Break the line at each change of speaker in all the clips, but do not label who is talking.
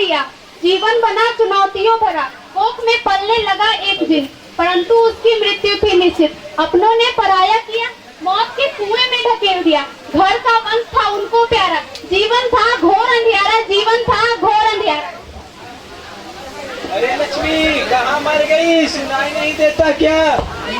लिया। जीवन बना चुनौतियों भरा, कोख में पलने लगा एक दिन, परंतु उसकी मृत्यु थी निश्चित। अपनों ने पराया किया, मौत के कुएं में ढकेल दिया। घर का वंश था उनको प्यारा, जीवन था घोर अंधियारा, जीवन था घोर अंधियारा।
अरे लक्ष्मी, कहाँ मर गई? सुनाई नहीं देता क्या?
आई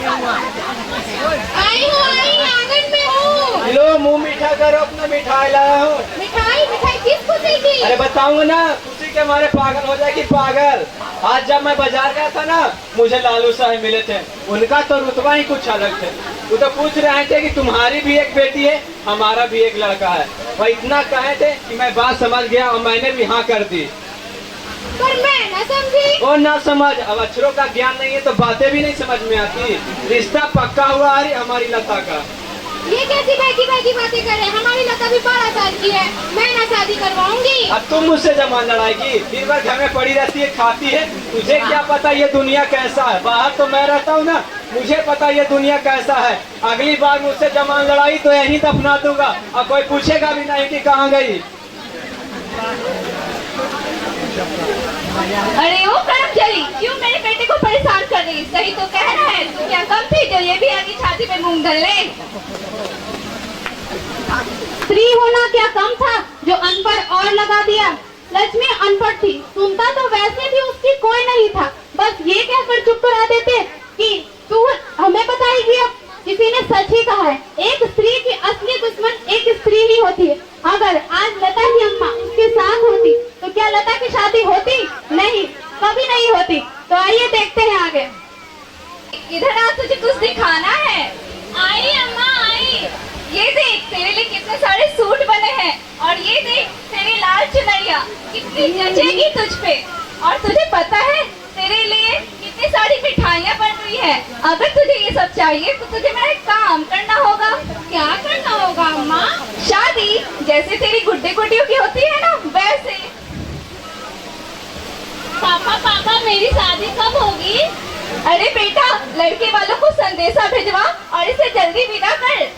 हूँ, आई आंगन में हूँ।
लो मुंह मीठा करो, अपना मिठाई लाया हूँ।
मिठाई? मिठाई किस खुशी की?
अरे बताऊंगा ना, खुशी के मारे पागल हो जाएगी पागल। आज जब मैं बाजार गया था ना, मुझे लालू साहब मिले थे। उनका तो रुतबा ही कुछ अलग थे। वो तो पूछ रहे थे कि तुम्हारी भी एक बेटी है, हमारा भी एक लड़का है। वह इतना कहे थे कि मैं बात समझ गया और मैंने भी हाँ कर दी।
पर मैं न समझी।
और ना समझ, अब अक्षरों का ज्ञान नहीं है तो बातें भी नहीं समझ में आती। रिश्ता पक्का हुआ अरे हमारी लता का।
ये कैसी बहकी बहकी बातें कर रहे हैं? हमारी लता भी 12 साल की है, मैं ना शादी करवाऊंगी।
अब तुम मुझसे जमा लड़ाएगी? दिन भर घर में पड़ी रहती है, खाती है। तुझे क्या पता ये दुनिया कैसा है? बाहर तो मैं रहता हूँ ना, मुझे पता ये दुनिया कैसा है। अगली बार मुझसे जमान लड़ाई तो यहीं दफना दूंगा और कोई पूछेगा भी नहीं कि कहाँ गई।
अरे ओ कर्मचारी, क्यों मेरे बेटे को परेशान कर रही? सही तो कह रहा है, तू क्या कम थी जो ये भी आगे छाती पे मूंग धर ले? स्त्री होना क्या कम था जो अनपढ़ और लगा दिया? लक्ष्मी अनपढ़ थी, सुनता तो वैसे भी उसकी कोई नहीं था। बस ये कहकर चुप करा देते कि तू हमें बताएगी। अब किसी ने सच ही कहा है, एक स्त्री की असली दुश्मन एक स्त्री ही होती है। अगर आज लता की अम्मा उसके साथ होती तो क्या लता की शादी होती? नहीं, कभी नहीं होती। तो आइए देखते हैं आगे। इधर आज तुझे कुछ दिखाना है। आई अम्मा आई। ये देख, तेरे लिए कितने सारे सूट बने हैं, और ये देख तेरी लाल चुनरिया कितनी जचेगी तुझ पे। और तुझे पता है तेरे लिए कितनी सारी मिठाइयाँ बन रही है। अगर तुझे ये सब चाहिए तो तुझे मेरा एक काम करना होगा। क्या करना होगा अम्मा? शादी, जैसे तेरी गुड्डे गुड्डियों की होती है ना, वैसे। पापा पापा, मेरी शादी कब होगी? अरे बेटा, लड़के वालों को संदेशा भिजवा और इसे जल्दी विदा कर।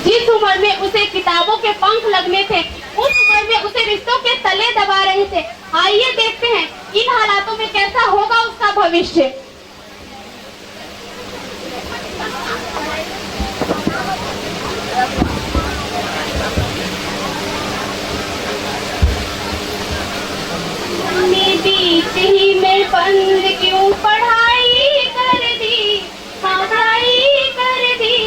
जिस उम्र में उसे किताबों के पंख लगने थे, उस उम्र में उसे रिश्तों के तले दबा रहे थे। आइए देखते हैं इन हालातों में कैसा होगा उसका भविष्य। बीच ही में बंद क्यों पढ़ाई कर दी? हाँ पढ़ाई कर दी।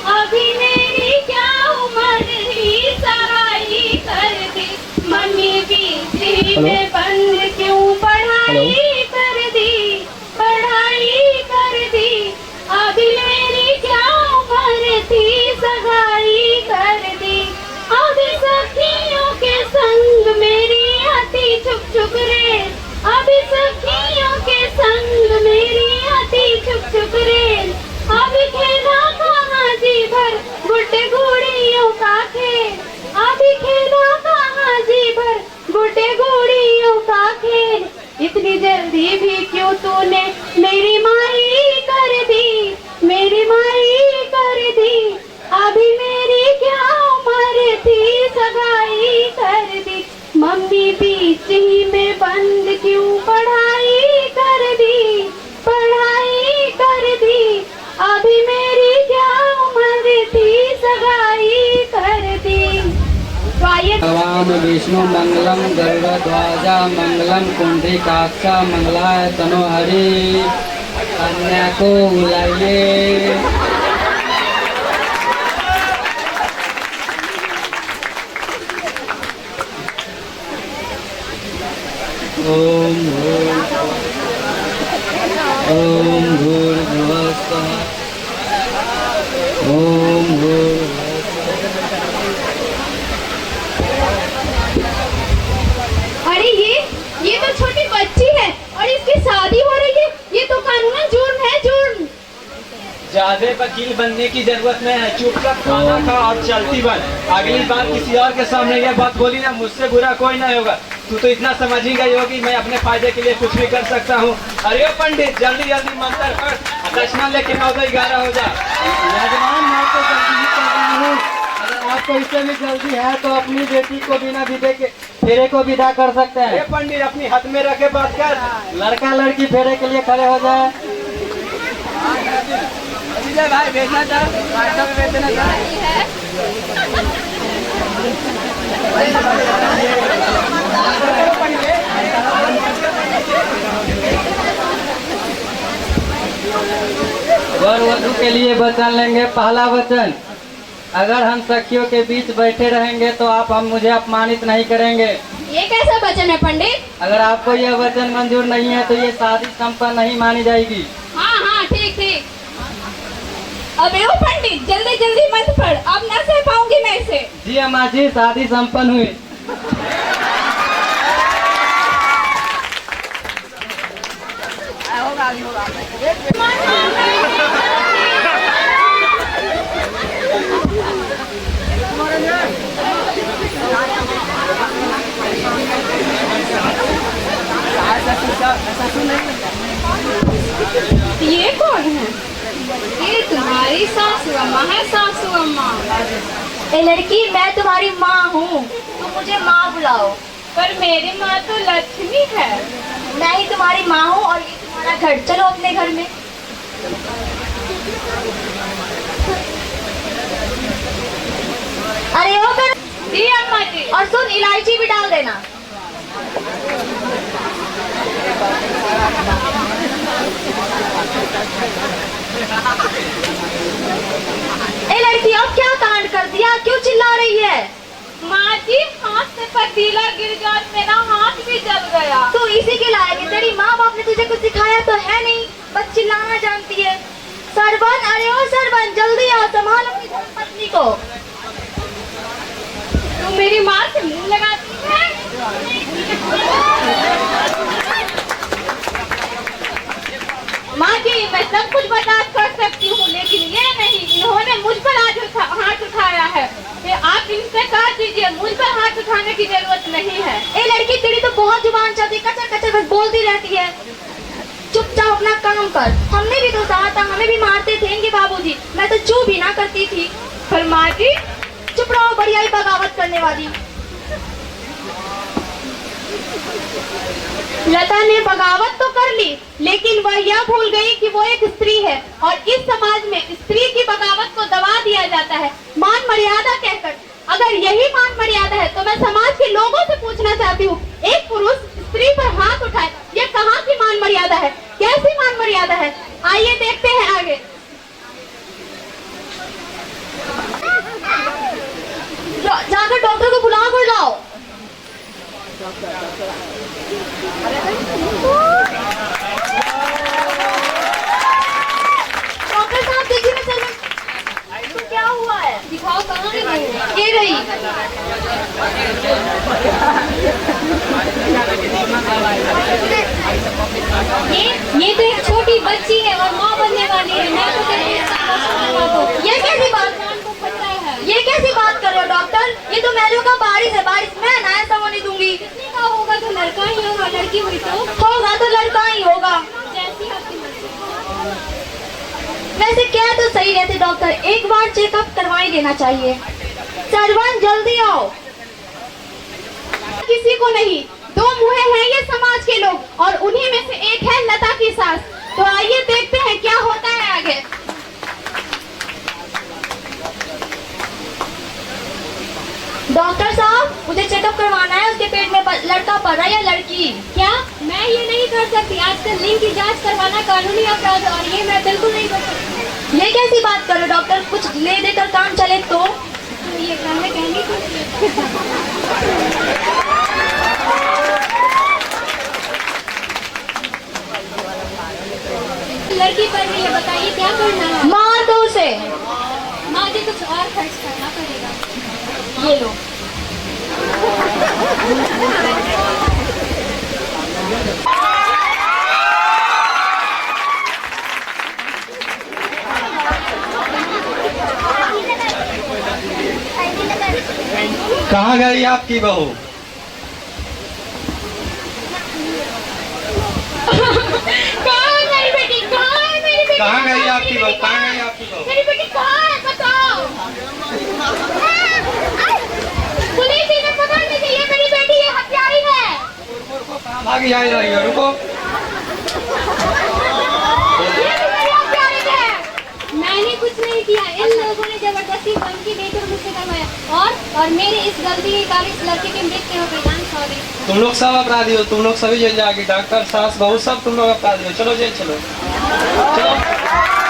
अभी मेरी क्या उम्र ही सगाई कर दी। मम्मी बीच ही में बंद क्यों पढ़ाई कर दी? पढ़ाई कर दी। अभी मेरी क्या उम्र थी सगाई कर दी। अभी सखियों के संग मेरी आती छुप छुप रे। अभी सखियों के संग मेरी आती छुप छुप रे। अभी खेला कहाँ जी भर गुड्डे गुड़ियों का खेल। अभी खेला कहाँ जी भर गुड्डे गुड़ियों का खेल। इतनी जल्दी भी क्यों तूने मेरी माई कर दी? मेरी माई कर दी। अभी मेरी क्या उम्र थी सगाई कर दी। मम्मी बीच ही में बंद क्यों पढ़ाई कर दी? पढ़ाई कर दी। अभी मेरी क्या उम्र थी सगाई कर दी।
भगवान विष्णु मंगलम गरुड़ध्वजा मंगलम कुंडलीकाक्षा मंगलाय तनोहरि। कन्या को बुलाइए। ओम भूर्भुवः स्वः। ओम भूर्भुवः।
अरे ये तो छोटी बच्ची है और इसकी शादी हो रही है। ये तो कानूनन जुर्म है, जुर्म।
ज्यादा वकील बनने की जरूरत नहीं है, चुपचाप खाना खा और चलती बन। अगली बार किसी और के सामने यह बात बोली ना, मुझसे बुरा कोई नहीं होगा। तू तो इतना समझ ही गई होगी मैं अपने फायदे के लिए कुछ भी कर सकता हूँ। अरे ओ पंडित, जल्दी जल्दी मंत्र पढ़, दक्षिणा लेके 9 से 11 हो जा।
यजमान, मैं तो जल्दी ही कर रहा हूँ। अगर आप आपको इससे भी जल्दी है तो अपनी बेटी को बिना विदे के फेरे को विदा कर सकते
ये
हैं।
पंडित अपनी हाथ में रखे बात कर।
लड़का लड़की फेरे के लिए खड़े हो जाए।
विजय भाई भेजना था, रास्ता में भेज देना था।
वर वधू के लिए वचन लेंगे। पहला वचन, अगर हम सखियों के बीच बैठे रहेंगे तो आप हम मुझे अपमानित नहीं करेंगे।
ये कैसा वचन है पंडित?
अगर आपको यह वचन मंजूर नहीं है तो ये शादी संपन्न नहीं मानी जाएगी।
हाँ हाँ ठीक ठीक। अबे ओ पंडित जल्दी जल्दी मत पढ़, अब ना सह पाऊंगी मैं इसे।
जी अम्मा जी, शादी संपन्न हुई।
ये कौन है? ये तुम्हारी सासू अम्मा है, सासू अम्मा।
ए लड़की, मैं तुम्हारी माँ हूँ, तुम मुझे माँ बुलाओ।
पर मेरी माँ तो लक्ष्मी है।
मैं ही तुम्हारी माँ हूँ और ये तुम्हारा घर, चलो अपने घर में। अरे ओ कर
जी अम्मा जी।
और सुन, इलायची भी डाल देना। ए लड़की, अब क्या कांड कर दिया, क्यों चिल्ला रही है?
माँ जी हाथ से पतीला गिर गया और मेरा हाथ भी जल गया।
तू इसी के लायक है, तेरी माँ बाप ने तुझे कुछ सिखाया तो है नहीं, बस चिल्लाना जानती है। सरवन, अरे ओ सरवन, जल्दी आओ, संभाल अपनी पत्नी को।
तू मेरी माँ से मुंह लगाती है। माँ जी मैं सब कुछ बर्दाश्त कर सकती हूँ, लेकिन ये नहीं, इन्होंने मुझ पर आज हाथ उठाया है। ये आप इनसे कह दीजिए, मुझ पर हाथ उठाने की जरूरत नहीं है।
ए लड़की, तेरी तो बहुत जुबान चलती, कचर कचर बस बोलती रहती है। चुपचाप अपना काम कर। हमने भी तो कहा था, हमें भी मारते थे इनके बाबूजी, मैं तो चुप भी ना करती थी।
पर माँ जी
चुप रहो, बढ़िया ही बगावत करने वाली।
लता ने बगावत तो कर ली, लेकिन वह यह भूल गई कि वो एक स्त्री है और इस समाज में स्त्री की बगावत को दबा दिया जाता है मान मर्यादा कहकर। अगर यही मान मर्यादा है तो मैं समाज के लोगों से पूछना चाहती हूँ, एक पुरुष स्त्री पर हाथ उठाए, ये कहाँ की मान मर्यादा है, कैसी मान मर्यादा है? आइए देखते हैं आगे।
जाकर डॉक्टर को बुला कर लाओ। डॉक्टर साहब देखिए, मैं चल। तो क्या हुआ है?
दिखाओ कहाँ गई?
ये रही।
ये तो एक छोटी बच्ची है और माँ बनने वाली है। मैं तो कहती हूँ
ये कैसी बात,
को पता है।
ये कैसी बात कर रहे हो डॉक्टर? ये तो मैलों का बारिश है, बारिश मैं ना ऐसा होने दूंगी।
कितने का होगा तो लड़का ही होगा, लड़की हुई तो
होगा तो लड़का ही होगा।
जैसी आपकी मर्जी।
वैसे क्या तो सही रहते डॉक्टर, एक बार चेकअप करवा ही देना चाहिए। सरवन जल्दी आओ।
किसी को नहीं, दो मुँहे हैं ये समाज के लोग और उन्हीं में से एक है लता की सास। तो आइए देखते हैं क्या होता है आगे।
डॉक्टर साहब, मुझे चेकअप करवाना है, उसके पेट में लड़का पड़ रहा है या लड़की?
क्या मैं ये नहीं कर सकती? आजकल लिंग की जांच करवाना कानूनी अपराध है और ये मैं बिल्कुल नहीं कर सकती।
ये कैसी बात कर रहे हो डॉक्टर, कुछ ले देकर काम चले तो?
तो ये कहने कहने लड़की पर भी ये बताइए क्या करना है?
मार दो उसे।
माँ जी कुछ और खर्च करना पड़ेगा।
ये लो।
कहाँ गई आपकी बहू?
कहाँ है मेरी बेटी? कहाँ है मेरी बेटी?
कहाँ गई आपकी बहू? कहाँ गई आपकी बहू?
मेरी बेटी कहाँ है बताओ।
भाग यहाँ ही रही हो, रुको।
ये भी मेरे प्यारे थे। मैंने कुछ नहीं किया, इन लोगों ने जबरदस्ती धमकी देकर मुझसे करवाया और मेरे इस गलती के कारण इस लड़के की मृत्यु हो गई। I'm sorry।
तुम लोग सब अपराधी हो, तुम लोग सभी जेल जाओगे, डॉक्टर, सास, बहू, सब तुम लोग अपराधी हो। चलो जेल चलो, चलो।